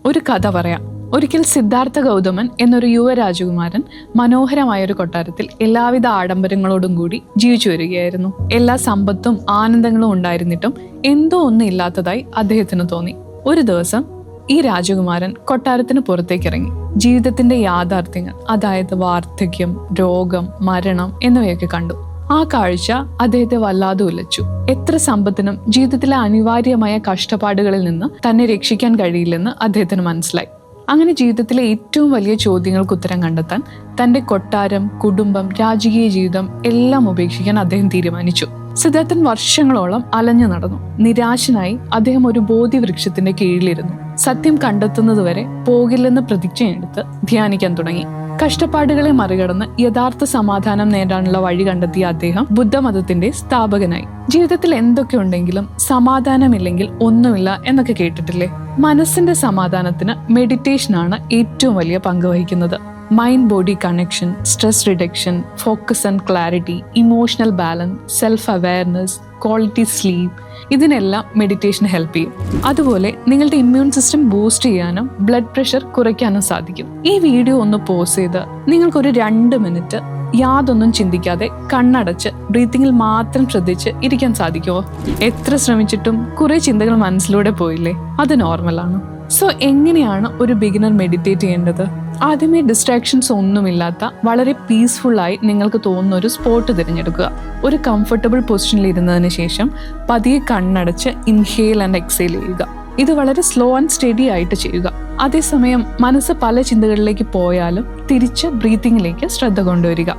ഒരു കഥ പറയാം. ഒരിക്കൽ സിദ്ധാർത്ഥ ഗൗതമൻ എന്നൊരു യുവ രാജകുമാരൻ മനോഹരമായൊരു കൊട്ടാരത്തിൽ എല്ലാവിധ ആഡംബരങ്ങളോടും കൂടി ജീവിച്ചു വരികയായിരുന്നു. എല്ലാ സമ്പത്തും ആനന്ദങ്ങളും ഉണ്ടായിരുന്നിട്ടും എന്തോ ഒന്നും ഇല്ലാത്തതായി അദ്ദേഹത്തിന് തോന്നി. ഒരു ദിവസം ഈ രാജകുമാരൻ കൊട്ടാരത്തിന് പുറത്തേക്കിറങ്ങി ജീവിതത്തിന്റെ യാഥാർത്ഥ്യങ്ങൾ, അതായത് വാർദ്ധക്യം, രോഗം, മരണം എന്നിവയൊക്കെ കണ്ടു. ആ കാഴ്ച അദ്ദേഹത്തെ വല്ലാതെ ഉലച്ചു. എത്ര സമ്പത്തിനും ജീവിതത്തിലെ അനിവാര്യമായ കഷ്ടപ്പാടുകളിൽ നിന്ന് തന്നെ രക്ഷിക്കാൻ കഴിയില്ലെന്ന് അദ്ദേഹത്തിന് മനസ്സിലായി. അങ്ങനെ ജീവിതത്തിലെ ഏറ്റവും വലിയ ചോദ്യങ്ങൾക്ക് ഉത്തരം കണ്ടെത്താൻ തന്റെ കൊട്ടാരം, കുടുംബം, രാജകീയ ജീവിതം എല്ലാം ഉപേക്ഷിക്കാൻ അദ്ദേഹം തീരുമാനിച്ചു. സിദ്ധാർത്ഥൻ വർഷങ്ങളോളം അലഞ്ഞു നടന്നു. നിരാശനായി അദ്ദേഹം ഒരു ബോധിവൃക്ഷത്തിന്റെ കീഴിലിരുന്നു. സത്യം കണ്ടെത്തുന്നതുവരെ പോകില്ലെന്ന് പ്രതിജ്ഞയെടുത്ത് ധ്യാനിക്കാൻ തുടങ്ങി. കഷ്ടപ്പാടുകളെ മറികടന്ന് യഥാർത്ഥ സമാധാനം നേടാനുള്ള വഴി കണ്ടെത്തിയ അദ്ദേഹം ബുദ്ധമതത്തിന്റെ സ്ഥാപകനായി. ജീവിതത്തിൽ എന്തൊക്കെ ഉണ്ടെങ്കിലും സമാധാനമില്ലെങ്കിൽ ഒന്നുമില്ല എന്നൊക്കെ കേട്ടിട്ടില്ലേ? മനസ്സിന്റെ സമാധാനത്തിന് മെഡിറ്റേഷനാണ് ഏറ്റവും വലിയ പങ്ക് വഹിക്കുന്നത്. Mind body connection, stress reduction, focus and clarity, emotional balance, self awareness, quality sleep, ഇതിനെല്ലാം മെഡിറ്റേഷൻ ഹെൽപ്പ് ചെയ്യും. അതുപോലെ നിങ്ങളുടെ ഇമ്മ്യൂൺ സിസ്റ്റം ബൂസ്റ്റ് ചെയ്യാനും ബ്ലഡ് പ്രഷർ കുറയ്ക്കാനും സാധിക്കും. ഈ വീഡിയോ ഒന്ന് പോസ് ചെയ്ത് നിങ്ങൾക്കൊരു 2 മിനിറ്റ് യാതൊന്നും ചിന്തിക്കാതെ കണ്ണടച്ച് ബ്രീത്തിങ്ങിൽ മാത്രം ശ്രദ്ധിച്ച് ഇരിക്കാൻ സാധിക്കുമോ? എത്ര ശ്രമിച്ചിട്ടും കുറെ ചിന്തകൾ മനസ്സിലൂടെ പോയില്ലേ? അത് നോർമലാണ്. സോ എങ്ങനെയാണ് ഒരു ബിഗിനർ മെഡിറ്റേറ്റ് ചെയ്യേണ്ടത്? ആദ്യമേ ഡിസ്ട്രാക്ഷൻസ് ഒന്നുമില്ലാത്ത വളരെ പീസ്ഫുള്ളായി നിങ്ങൾക്ക് തോന്നുന്ന ഒരു സ്പോട്ട് തിരഞ്ഞെടുക്കുക. ഒരു കംഫർട്ടബിൾ പൊസിഷനിൽ ഇരുന്നതിന് ശേഷം പതിയെ കണ്ണടച്ച് ഇൻഹേൽ ആൻഡ് എക്സേൽ ചെയ്യുക. ഇത് വളരെ സ്ലോ ആൻഡ് സ്റ്റഡി ആയിട്ട് ചെയ്യുക. അതേസമയം മനസ്സ് പല ചിന്തകളിലേക്ക് പോയാലും തിരിച്ച് ബ്രീത്തിങ്ങിലേക്ക് ശ്രദ്ധ കൊണ്ടുവരിക.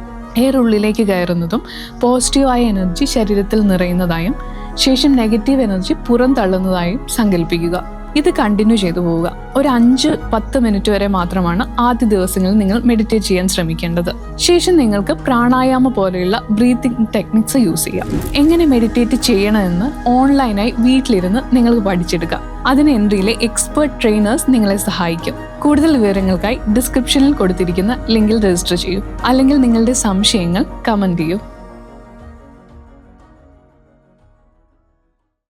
എയർ ഉള്ളിലേക്ക് കയറുന്നതും പോസിറ്റീവായ എനർജി ശരീരത്തിൽ നിറയുന്നതായും ശേഷം നെഗറ്റീവ് എനർജി പുറം തള്ളുന്നതായും സങ്കല്പിക്കുക. ഇത് കണ്ടിന്യൂ ചെയ്തു പോവുക. ഒരു 5-10 മിനിറ്റ് വരെ മാത്രമാണ് ആദ്യ ദിവസങ്ങളിൽ നിങ്ങൾ മെഡിറ്റേറ്റ് ചെയ്യാൻ ശ്രമിക്കേണ്ടത്. ശേഷം നിങ്ങൾക്ക് പ്രാണായാമം പോലെയുള്ള ബ്രീത്തിങ് ടെക്നിക്സ് യൂസ് ചെയ്യാം. എങ്ങനെ മെഡിറ്റേറ്റ് ചെയ്യണമെന്ന് ഓൺലൈനായി വീട്ടിലിരുന്ന് നിങ്ങൾക്ക് പഠിച്ചെടുക്കാം. അതിന് എൻട്രിയിലെ എക്സ്പേർട്ട് ട്രെയിനേഴ്സ് നിങ്ങളെ സഹായിക്കും. കൂടുതൽ വിവരങ്ങൾക്കായി ഡിസ്ക്രിപ്ഷനിൽ കൊടുത്തിരിക്കുന്ന ലിങ്കിൽ രജിസ്റ്റർ ചെയ്യൂ, അല്ലെങ്കിൽ നിങ്ങളുടെ സംശയങ്ങൾ കമന്റ് ചെയ്യൂ.